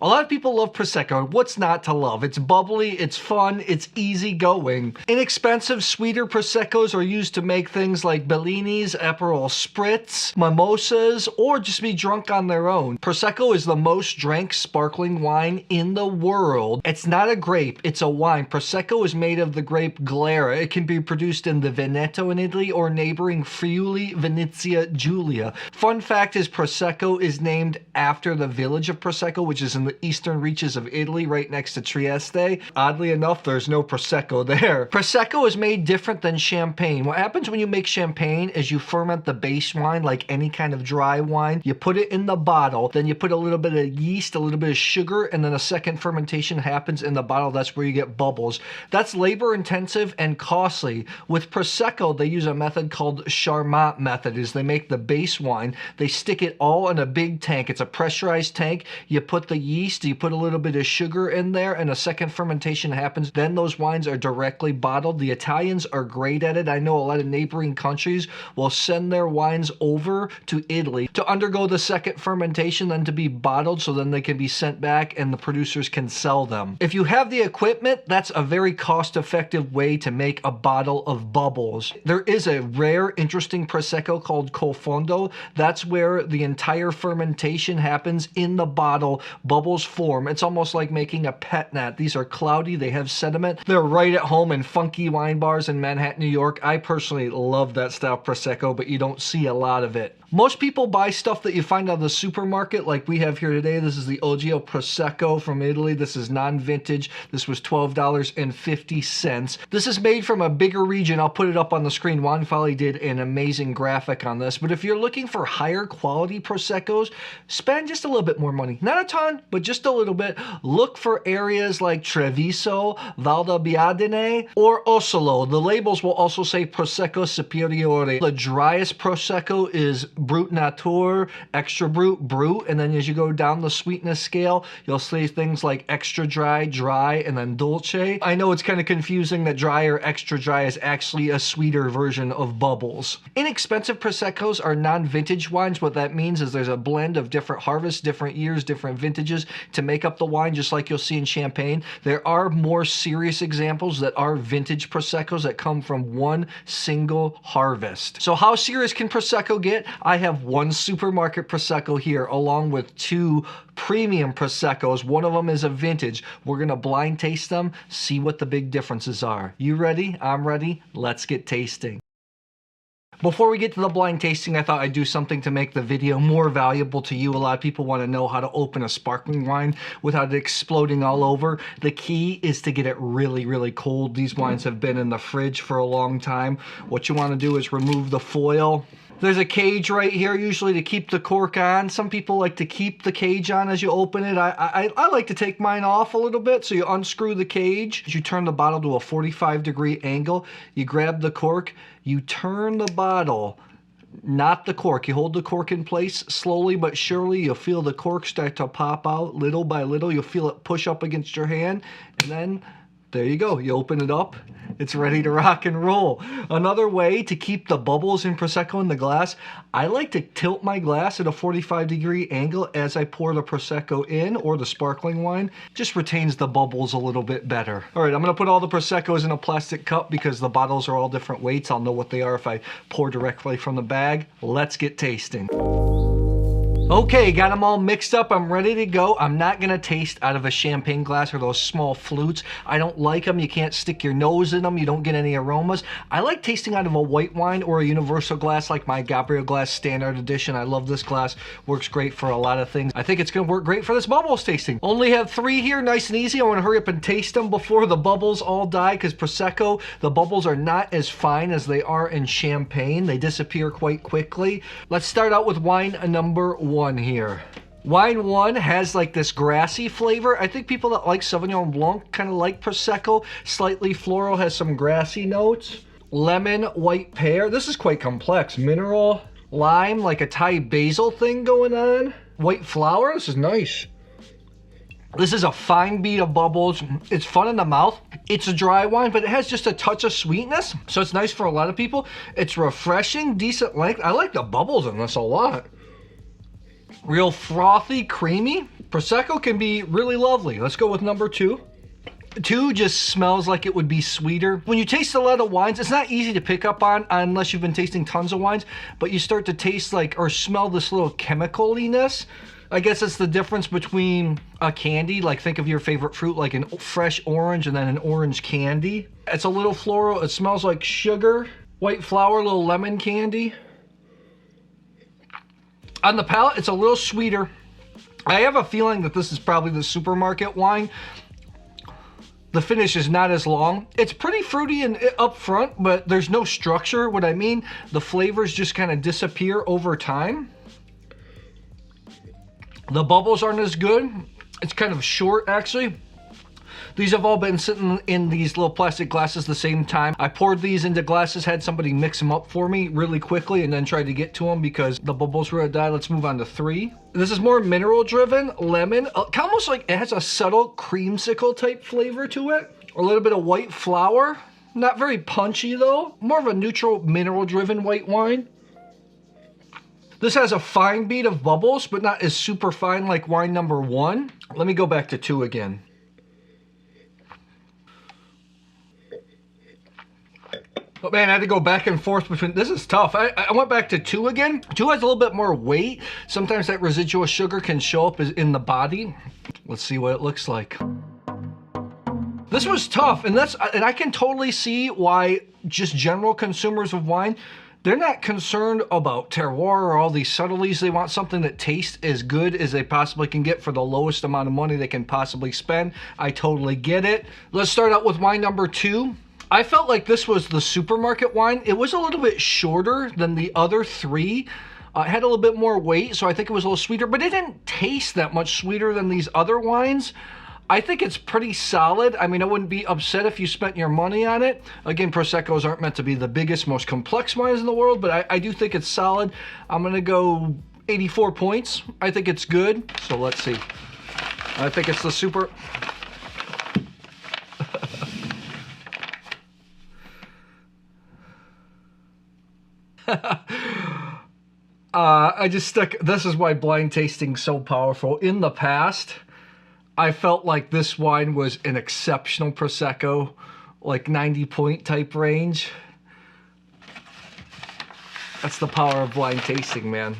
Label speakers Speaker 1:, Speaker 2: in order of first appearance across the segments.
Speaker 1: A lot of people love Prosecco. What's not to love? It's bubbly, it's fun, it's easy going. Inexpensive, sweeter Proseccos are used to make things like Bellinis, Aperol Spritz, mimosas, or just be drunk on their own. Prosecco is the most drank sparkling wine in the world. It's not a grape, it's a wine. Prosecco is made of the grape Glera. It can be produced in the Veneto in Italy or neighboring Friuli, Venezia Giulia. Fun fact is Prosecco is named after the village of Prosecco, which is in the eastern reaches of Italy, right next to Trieste. Oddly enough, there's no Prosecco there. Prosecco is made different than champagne. What happens when you make champagne is you ferment the base wine like any kind of dry wine. You put it in the bottle, then you put a little bit of yeast, a little bit of sugar, and then a second fermentation happens in the bottle. That's where you get bubbles. That's labor intensive and costly. With Prosecco, they use a method called Charmat method. Is they make the base wine, they stick it all in a big tank. It's a pressurized tank. You put the yeast, you put a little bit of sugar in there, and a second fermentation happens. Then those wines are directly bottled. The Italians are great at it. I know a lot of neighboring countries will send their wines over to Italy to undergo the second fermentation, then to be bottled, so then they can be sent back and the producers can sell them. If you have the equipment, that's a very cost-effective way to make a bottle of bubbles. There is a rare, interesting Prosecco called Col Fondo. That's where the entire fermentation happens in the bottle. Bubbles form. It's almost like making a pet nat. These are cloudy. They have sediment. They're right at home in funky wine bars in Manhattan, New York. I personally love that style Prosecco, but you don't see a lot of it. Most people buy stuff that you find out of the supermarket like we have here today. This is the Ogio Prosecco from Italy. This is non-vintage. This was $12.50. This is made from a bigger region. I'll put it up on the screen. Juan Fali did an amazing graphic on this. But if you're looking for higher quality Proseccos, spend just a little bit more money. Not a ton, but just a little bit. Look for areas like Treviso, Valdobbiadene, or Osolo. The labels will also say Prosecco Superiore. The driest Prosecco is Brut Nature, Extra Brut, Brut, and then as you go down the sweetness scale, you'll see things like extra dry, dry, and then dolce. I know it's kind of confusing that dry or extra dry is actually a sweeter version of bubbles. Inexpensive Proseccos are non-vintage wines. What that means is there's a blend of different harvests, different years, different vintages to make up the wine, just like you'll see in champagne. There are more serious examples that are vintage Proseccos that come from one single harvest. So how serious can Prosecco get? I have one supermarket Prosecco here along with two premium Proseccos. One of them is a vintage. We're going to blind taste them, see what the big differences are. You ready? I'm ready. Let's get tasting. Before we get to the blind tasting, I thought I'd do something to make the video more valuable to you. A lot of people want to know how to open a sparkling wine without it exploding all over. The key is to get it really, really cold. These wines have been in the fridge for a long time. What you want to do is remove the foil. There's a cage right here, usually to keep the cork on. Some people like to keep the cage on as you open it. I like to take mine off a little bit, so you unscrew the cage. You turn the bottle to a 45-degree angle. You grab the cork. You turn the bottle, not the cork. You hold the cork in place slowly but surely. You'll feel the cork start to pop out little by little. You'll feel it push up against your hand, and then there you go. You open it up. It's ready to rock and roll. Another way to keep the bubbles in Prosecco in the glass, I like to tilt my glass at a 45-degree angle as I pour the Prosecco in, or the sparkling wine. Just retains the bubbles a little bit better. All right, I'm going to put all the Proseccos in a plastic cup because the bottles are all different weights. I'll know what they are if I pour directly from the bag. Let's get tasting. Okay, got them all mixed up. I'm ready to go. I'm not going to taste out of a champagne glass or those small flutes. I don't like them. You can't stick your nose in them. You don't get any aromas. I like tasting out of a white wine or a universal glass like my Gabriel Glas Standart edition. I love this glass. Works great for a lot of things. I think it's going to work great for this bubbles tasting. Only have 3 here, nice and easy. I want to hurry up and taste them before the bubbles all die, because Prosecco, the bubbles are not as fine as they are in champagne. They disappear quite quickly. Let's start out with wine number 1 here. Wine 1 has like this grassy flavor. I think people that like Sauvignon Blanc kind of like Prosecco. Slightly floral, has some grassy notes. Lemon, white pear. This is quite complex. Mineral, lime, like a Thai basil thing going on. White flower. This is nice. This is a fine bead of bubbles. It's fun in the mouth. It's a dry wine, but it has just a touch of sweetness. So it's nice for a lot of people. It's refreshing, decent length. I like the bubbles in this a lot. Real frothy, creamy. Prosecco can be really lovely. Let's go with number 2. 2 just smells like it would be sweeter. When you taste a lot of wines, it's not easy to pick up on unless you've been tasting tons of wines, but you start to taste like or smell this little chemicaliness. I guess it's the difference between a candy, like think of your favorite fruit, like a fresh orange and then an orange candy. It's a little floral. It smells like sugar, white flour, little lemon candy. On the palate, it's a little sweeter. I have a feeling that this is probably the supermarket wine. The finish is not as long. It's pretty fruity and up front, but there's no structure. What I mean, the flavors just kind of disappear over time. The bubbles aren't as good. It's kind of short, actually. These have all been sitting in these little plastic glasses the same time. I poured these into glasses, had somebody mix them up for me really quickly, and then tried to get to them because the bubbles were gonna die. Let's move on to 3. This is more mineral driven, lemon. Almost like it has a subtle creamsicle type flavor to it. A little bit of white flour. Not very punchy though. More of a neutral mineral driven white wine. This has a fine bead of bubbles, but not as super fine like wine number 1. Let me go back to 2 again. Oh man, I had to go back and forth between, this is tough. I went back to 2 again. 2 has a little bit more weight. Sometimes that residual sugar can show up in the body. Let's see what it looks like. This was tough, and I can totally see why just general consumers of wine, they're not concerned about terroir or all these subtleties. They want something that tastes as good as they possibly can get for the lowest amount of money they can possibly spend. I totally get it. Let's start out with wine number 2. I felt like this was the supermarket wine. It was a little bit shorter than the other 3. It had a little bit more weight, so I think it was a little sweeter, but it didn't taste that much sweeter than these other wines. I think it's pretty solid. I mean, I wouldn't be upset if you spent your money on it. Again, Proseccos aren't meant to be the biggest, most complex wines in the world, but I do think it's solid. I'm gonna go 84 points. I think it's good, so let's see. I think it's the super... I just stuck, this is why blind tasting's so powerful. In the past, I felt like this wine was an exceptional Prosecco, like 90 point type range. That's the power of blind tasting, man.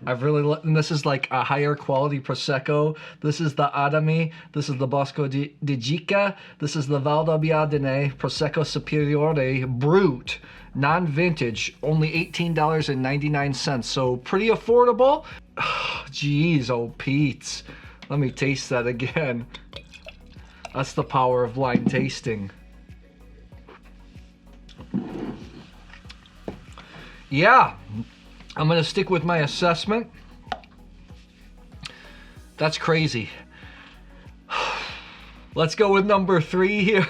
Speaker 1: I've really, and this is like a higher quality Prosecco. This is the Adami. This is the Bosco di Gica. This is the Valdobbiadene Prosecco Superiore Brut. Non-vintage, only $18.99. So pretty affordable. Jeez, oh Pete's. Let me taste that again. That's the power of blind tasting. Yeah, I'm gonna stick with my assessment. That's crazy. Let's go with number 3 here.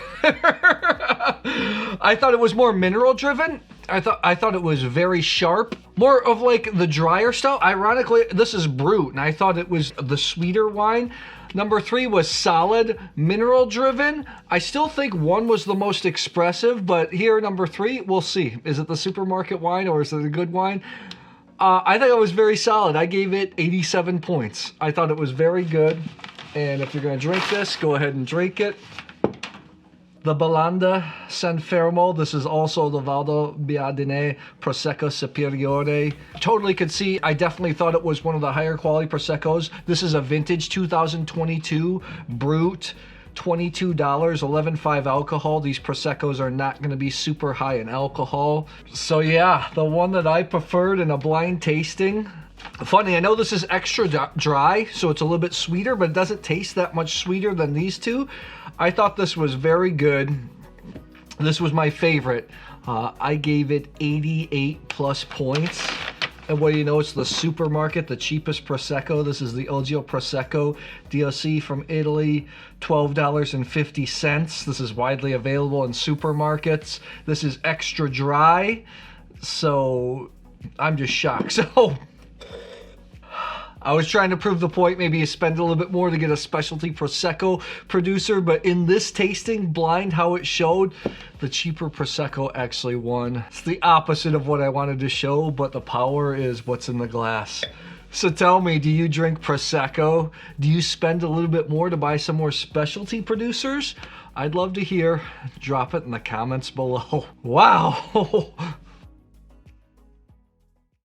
Speaker 1: I thought it was more mineral driven. I thought it was very sharp. More of like the drier stuff. Ironically, this is Brut, and I thought it was the sweeter wine. Number 3 was solid, mineral driven. I still think 1 was the most expressive, but here, number 3, we'll see. Is it the supermarket wine or is it a good wine? I think it was very solid. I gave it 87 points. I thought it was very good. And if you're gonna drink this, go ahead and drink it. The Bellenda San Fermo. This is also the Valdobbiadene Prosecco Superiore. Totally could see, I definitely thought it was one of the higher quality Proseccos. This is a vintage 2022 Brut, $22, 11.5 alcohol. These Proseccos are not gonna be super high in alcohol. So yeah, the one that I preferred in a blind tasting. Funny, I know this is extra dry, so it's a little bit sweeter, but it doesn't taste that much sweeter than these two. I thought this was very good. This was my favorite. I gave it 88 plus points. And what do you know, it's the supermarket, the cheapest Prosecco. This is the Ogio Prosecco DOC from Italy, $12.50. This is widely available in supermarkets. This is extra dry, so I'm just shocked. So I was trying to prove the point. Maybe you spend a little bit more to get a specialty Prosecco producer, but in this tasting, blind how it showed, the cheaper Prosecco actually won. It's the opposite of what I wanted to show, but the power is what's in the glass. So tell me, do you drink Prosecco? Do you spend a little bit more to buy some more specialty producers? I'd love to hear. Drop it in the comments below. Wow.